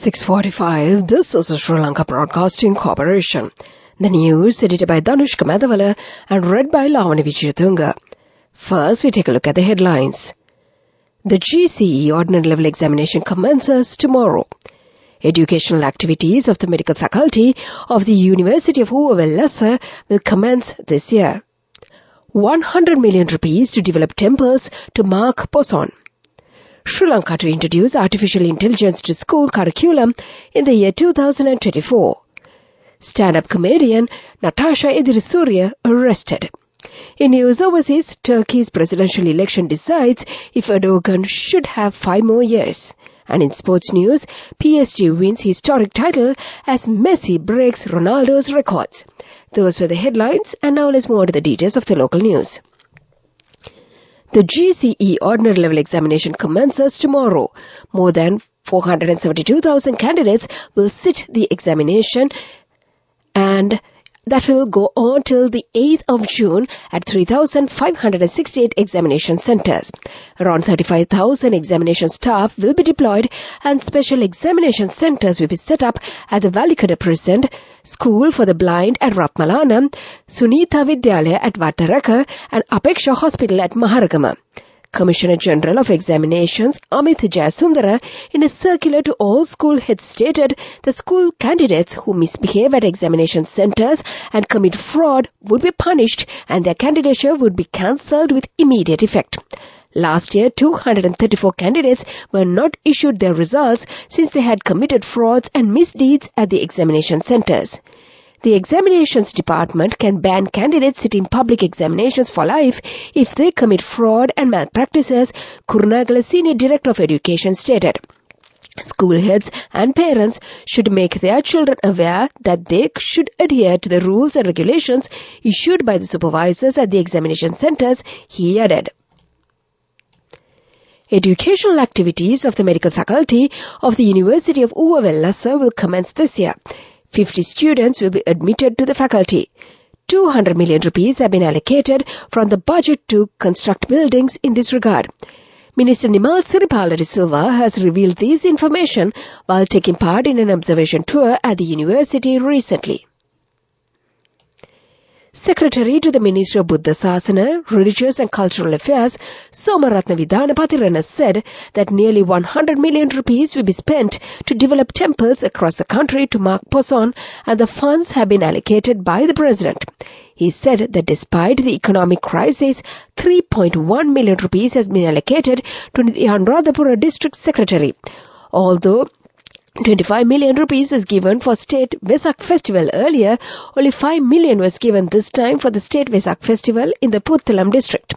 6:45. This is Sri Lanka Broadcasting Corporation. The news edited by Dhanushka Madhavala and read by Lavani Vijayatunga. First, we take a look at the headlines. The GCE Ordinary Level Examination commences tomorrow. Educational activities of the medical faculty of the University of Uvavellassa will commence this year. 100 million rupees to develop temples to mark Poson. Sri Lanka to introduce artificial intelligence to school curriculum in the year 2024. Stand-up comedian Natasha Edirisurya arrested. In news overseas, Turkey's presidential election decides if Erdogan should have 5 more years. And in sports news, PSG wins historic title as Messi breaks Ronaldo's records. Those were the headlines, and now let's move on to the details of the local news. The GCE Ordinary Level Examination commences tomorrow. More than 472,000 candidates will sit the examination, and that will go on till the 8th of June at 3,568 examination centers. Around 35,000 examination staff will be deployed, and special examination centers will be set up at the Valikada Present School for the Blind at Ratmalanam, Sunitha Vidyalaya at Vataraka, and Apeksha Hospital at Maharagama. Commissioner General of Examinations Amit Jayasundara, in a circular to all school heads, stated the school candidates who misbehave at examination centers and commit fraud would be punished and their candidature would be cancelled with immediate effect. Last year, 234 candidates were not issued their results since they had committed frauds and misdeeds at the examination centers. The examinations department can ban candidates sitting public examinations for life if they commit fraud and malpractices, Kurunagala Senior Director of Education stated. School heads and parents should make their children aware that they should adhere to the rules and regulations issued by the supervisors at the examination centers, he added. Educational activities of the medical faculty of the University of Uvavellassa will commence this year. 50 students will be admitted to the faculty. 200 million rupees have been allocated from the budget to construct buildings in this regard. Minister Nimal Siripala de Silva has revealed this information while taking part in an observation tour at the university recently. Secretary to the Ministry of Buddha Sasana, Religious and Cultural Affairs, Somaratna Vidhanapatirana, said that nearly 100 million rupees will be spent to develop temples across the country to mark Poson, and the funds have been allocated by the President. He said that despite the economic crisis, 3.1 million rupees has been allocated to the Anuradhapura District Secretary. Although 25 million rupees was given for State Vesak Festival earlier, only 5 million was given this time for the State Vesak Festival in the Puttalam district.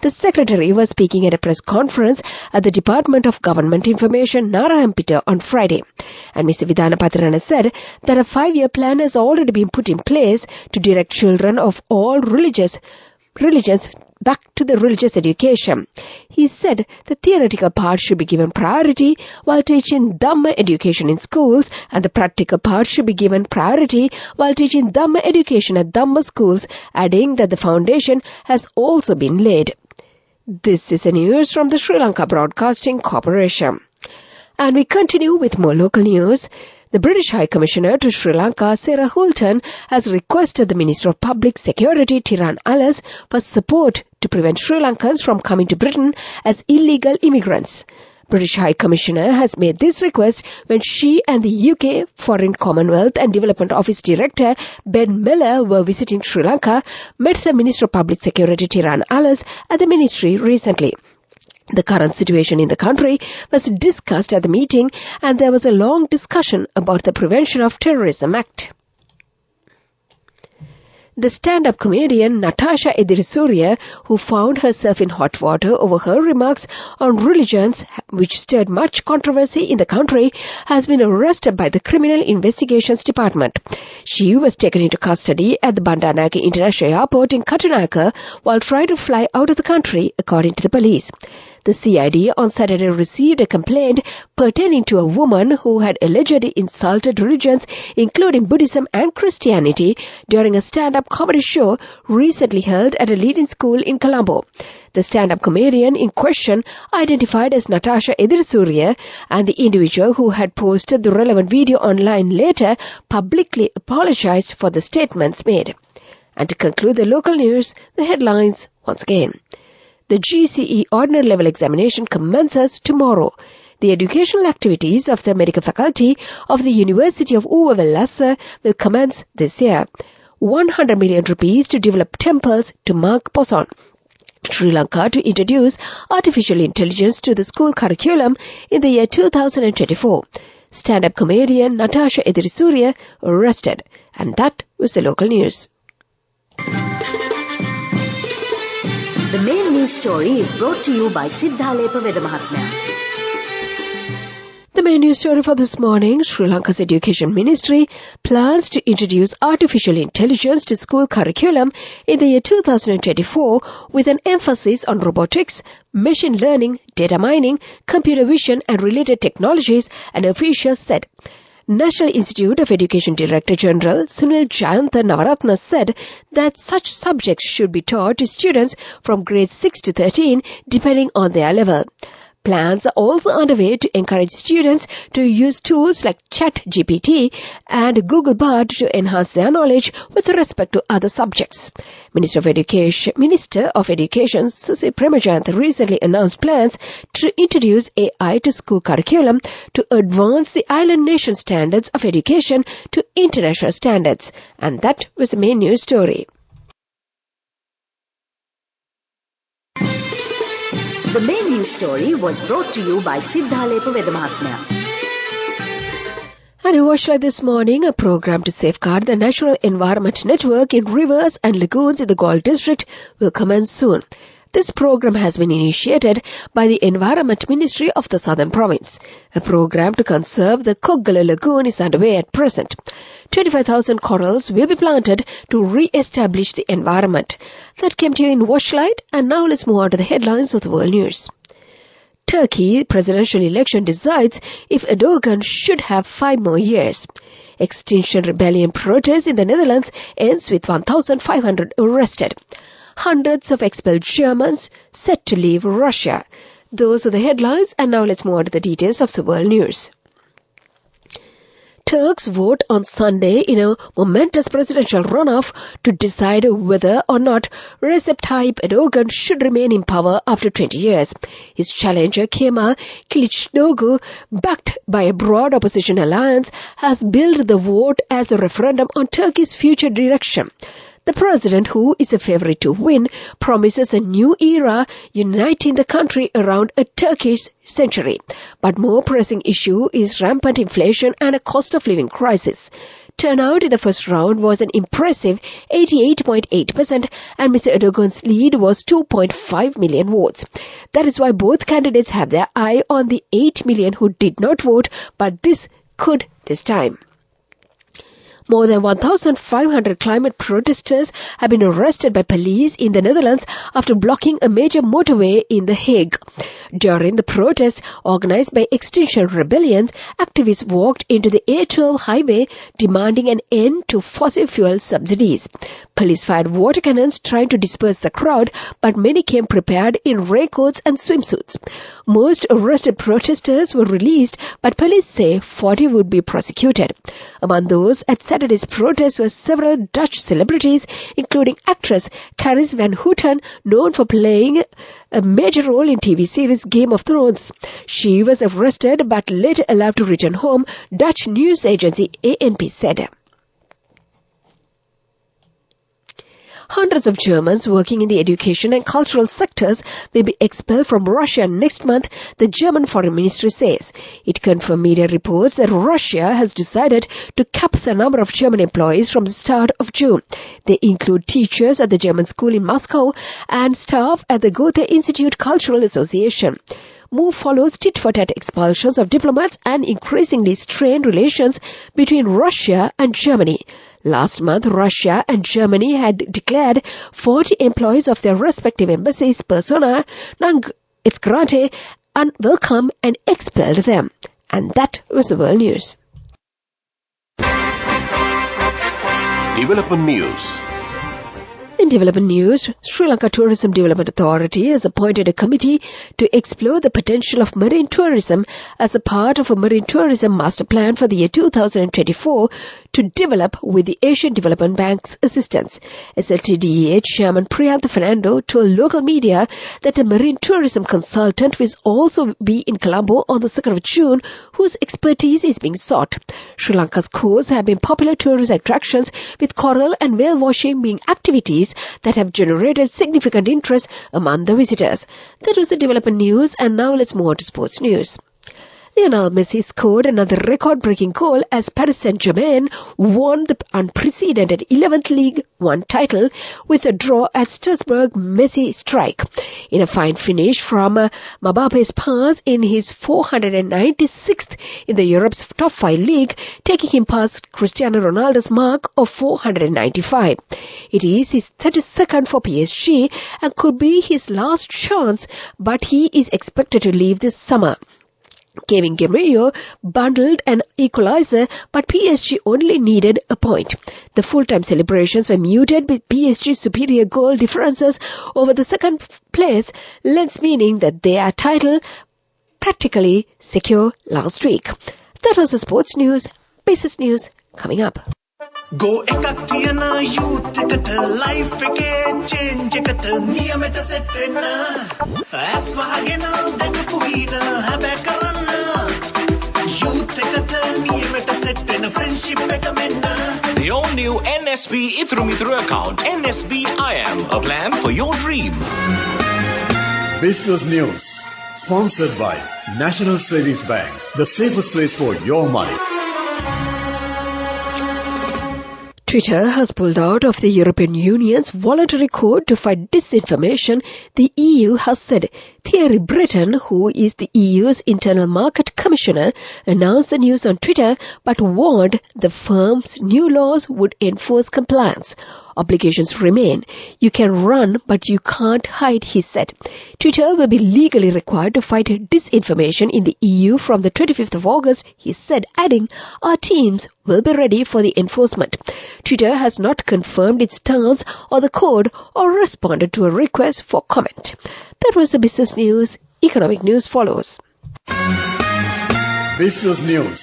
The Secretary was speaking at a press conference at the Department of Government Information, Narayanpeta, on Friday. And Mr. Vidhanapatirana said that a 5-year plan has already been put in place to direct children of all religions back to the religious education. He said the theoretical part should be given priority while teaching Dhamma education in schools, and the practical part should be given priority while teaching Dhamma education at Dhamma schools, adding that the foundation has also been laid. This is the news from the Sri Lanka Broadcasting Corporation. And we continue with more local news. The British High Commissioner to Sri Lanka, Sarah Hulton, has requested the Minister of Public Security, Tiran Alas, for support to prevent Sri Lankans from coming to Britain as illegal immigrants. British High Commissioner has made this request when she and the UK Foreign Commonwealth and Development Office Director Ben Miller were visiting Sri Lanka, met the Minister of Public Security, Tiran Alas, at the ministry recently. The current situation in the country was discussed at the meeting, and there was a long discussion about the Prevention of Terrorism Act. The stand-up comedian Natasha Edirisurya, who found herself in hot water over her remarks on religions, which stirred much controversy in the country, has been arrested by the Criminal Investigations Department. She was taken into custody at the Bandaranaike International Airport in Katunayake while trying to fly out of the country, according to the police. The CID on Saturday received a complaint pertaining to a woman who had allegedly insulted religions including Buddhism and Christianity during a stand-up comedy show recently held at a leading school in Colombo. The stand-up comedian in question, identified as Natasha Edirsurya, and the individual who had posted the relevant video online later publicly apologized for the statements made. And to conclude the local news, the headlines once again. The GCE Ordinary Level Examination commences tomorrow. The educational activities of the medical faculty of the University of Uva will commence this year. 100 million rupees to develop temples to mark Poson. Sri Lanka to introduce artificial intelligence to the school curriculum in the year 2024. Stand-up comedian Natasha Edirsurya arrested. And that was the local news. The main news story is brought to you by Siddhalepa Vedamahatmya. The main news story for this morning, Sri Lanka's Education Ministry plans to introduce artificial intelligence to school curriculum in the year 2024 with an emphasis on robotics, machine learning, data mining, computer vision and related technologies, an official said. National Institute of Education Director General Sunil Jayantha Navaratna said that such subjects should be taught to students from grades 6 to 13 depending on their level. Plans are also underway to encourage students to use tools like ChatGPT and Google Bard to enhance their knowledge with respect to other subjects. Minister of Education Susi Premajayantha recently announced plans to introduce AI to school curriculum to advance the island nation standards of education to international standards. And that was the main news story. The main news story was brought to you by Siddhalepa Vedamahatmya. And you watched this morning a program to safeguard the natural environment network in rivers and lagoons in the Galle district will commence soon. This program has been initiated by the Environment Ministry of the Southern Province. A program to conserve the Koggala Lagoon is underway at present. 25,000 corals will be planted to re-establish the environment. That came to you in Watchlight, and now let's move on to the headlines of the world news. Turkey presidential election decides if Erdogan should have 5 more years. Extinction Rebellion protest in the Netherlands ends with 1,500 arrested. Hundreds of expelled Germans set to leave Russia. Those are the headlines, and now let's move on to the details of the world news. Turks vote on Sunday in a momentous presidential runoff to decide whether or not Recep Tayyip Erdogan should remain in power after 20 years. His challenger Kemal Kılıçdaroğlu, backed by a broad opposition alliance, has billed the vote as a referendum on Turkey's future direction. The president, who is a favorite to win, promises a new era uniting the country around a Turkish century. But more pressing issue is rampant inflation and a cost of living crisis. Turnout in the first round was an impressive 88.8% and Mr. Erdogan's lead was 2.5 million votes. That is why both candidates have their eye on the 8 million who did not vote, but this time. More than 1,500 climate protesters have been arrested by police in the Netherlands after blocking a major motorway in The Hague. During the protest organized by Extinction Rebellion, activists walked into the A12 highway demanding an end to fossil fuel subsidies. Police fired water cannons trying to disperse the crowd, but many came prepared in raincoats and swimsuits. Most arrested protesters were released, but police say 40 would be prosecuted. Among those at Saturday's protest were several Dutch celebrities, including actress Carice van Houten, known for playing a major role in TV series Game of Thrones. She was arrested but later allowed to return home, Dutch news agency ANP said. Hundreds of Germans working in the education and cultural sectors may be expelled from Russia next month, the German Foreign Ministry says. It confirmed media reports that Russia has decided to cap the number of German employees from the start of June. They include teachers at the German school in Moscow and staff at the Goethe Institute Cultural Association. Move follows tit-for-tat expulsions of diplomats and increasingly strained relations between Russia and Germany. Last month, Russia and Germany had declared 40 employees of their respective embassies persona non its grante unwelcome and expelled them. And that was the world news. Development news. In development news, Sri Lanka Tourism Development Authority has appointed a committee to explore the potential of marine tourism as a part of a marine tourism master plan for the year 2024 to develop with the Asian Development Bank's assistance. SLTDEH Chairman Priyantha Fernando told local media that a marine tourism consultant will also be in Colombo on the 2nd of June, whose expertise is being sought. Sri Lanka's coasts have been popular tourist attractions, with coral and whale watching being activities that have generated significant interest among the visitors. That was the development news, and now let's move on to sports news. Lionel Messi scored another record-breaking goal as Paris Saint-Germain won the unprecedented 11th League One title with a draw at Strasbourg. Messi strike in a fine finish from Mbappe's pass in his 496th in the Europe's top 5 league, taking him past Cristiano Ronaldo's mark of 495. It is his 32nd for PSG and could be his last chance, but he is expected to leave this summer. Kevin Gameiro bundled an equalizer, but PSG only needed a point. The full-time celebrations were muted with PSG's superior goal differences over the second place, Lens meaning that their title practically secure last week. That was the sports news. Business news coming up. Go ekak tiyana youth eකට life එකේ change එකට නියමෙට set වෙන්න ඇස් වහගෙන දැකපු හීන හැබැයි කරන්න youth එකට නියමෙට set වෙන friendship එක මෙන්න. The all new NSB Ithru account, NSB IM, a plan for your dream. Business news sponsored by National Savings Bank, the safest place for your money. Twitter has pulled out of the European Union's voluntary code to fight disinformation, the EU has said. Thierry Breton, who is the EU's Internal Market Commissioner, announced the news on Twitter but warned the firm's new laws would enforce compliance. Obligations remain. You can run, but you can't hide, he said. Twitter will be legally required to fight disinformation in the EU from the 25th of August, he said, adding, our teams will be ready for the enforcement. Twitter has not confirmed its stance on the code or responded to a request for comment. That was the business news. Economic news follows. Business news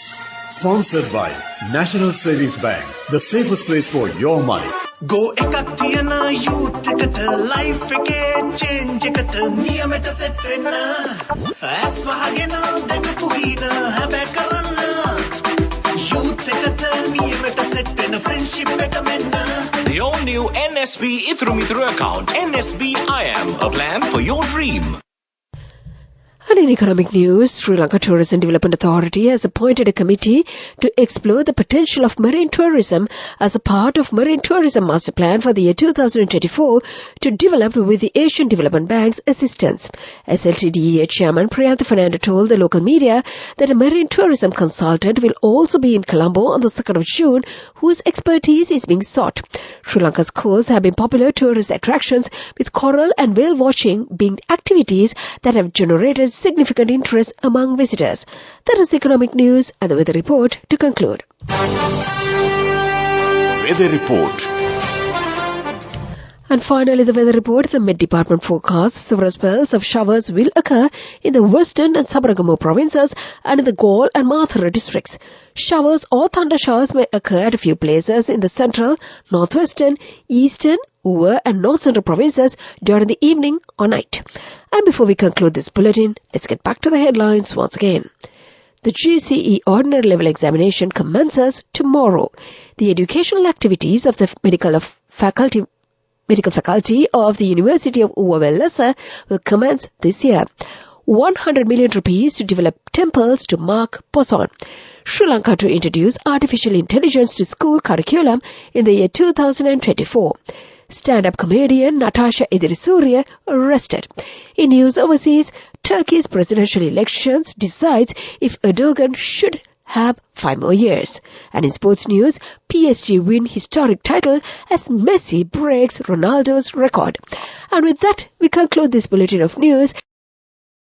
sponsored by National Savings Bank, the safest place for your money. Go ekak tiyana youth එකට life එකේ change එකට නියමෙට set වෙන්න ඇස් වහගෙන දැකපු හීන හැබැයි කරන්න youth එකට නියමෙට set වෙන friendship එක මෙන්න. The all new NSB Ithru account, NSB IM, a plan for your dream. And in economic news, Sri Lanka Tourism Development Authority has appointed a committee to explore the potential of marine tourism as a part of Marine Tourism Master Plan for the year 2024 to develop with the Asian Development Bank's assistance. SLTDEH Chairman Priyantha Fernando told the local media that a marine tourism consultant will also be in Colombo on the 2nd of June, whose expertise is being sought. Sri Lanka's coasts have been popular tourist attractions, with coral and whale watching being activities that have generated significant interest among visitors. That is economic news and the weather report to conclude. Weather report. And finally, the weather report. The Met Department forecasts several spells of showers will occur in the western and Sabaragamu provinces and in the Galle and Mathura districts. Showers or thunder showers may occur at a few places in the central, northwestern, eastern, Uva and north central provinces during the evening or night. And before we conclude this bulletin, let's get back to the headlines once again. The GCE Ordinary Level Examination commences tomorrow. The educational activities of the medical faculty of the University of Uva will commence this year. 100 million rupees to develop temples to mark Poson. Sri Lanka to introduce artificial intelligence to school curriculum in the year 2024. Stand-up comedian Natasha Edirisuriya arrested. In news overseas, Turkey's presidential elections decides if Erdogan should have 5 more years. And in sports news, PSG win historic title as Messi breaks Ronaldo's record. And with that, we conclude this bulletin of news.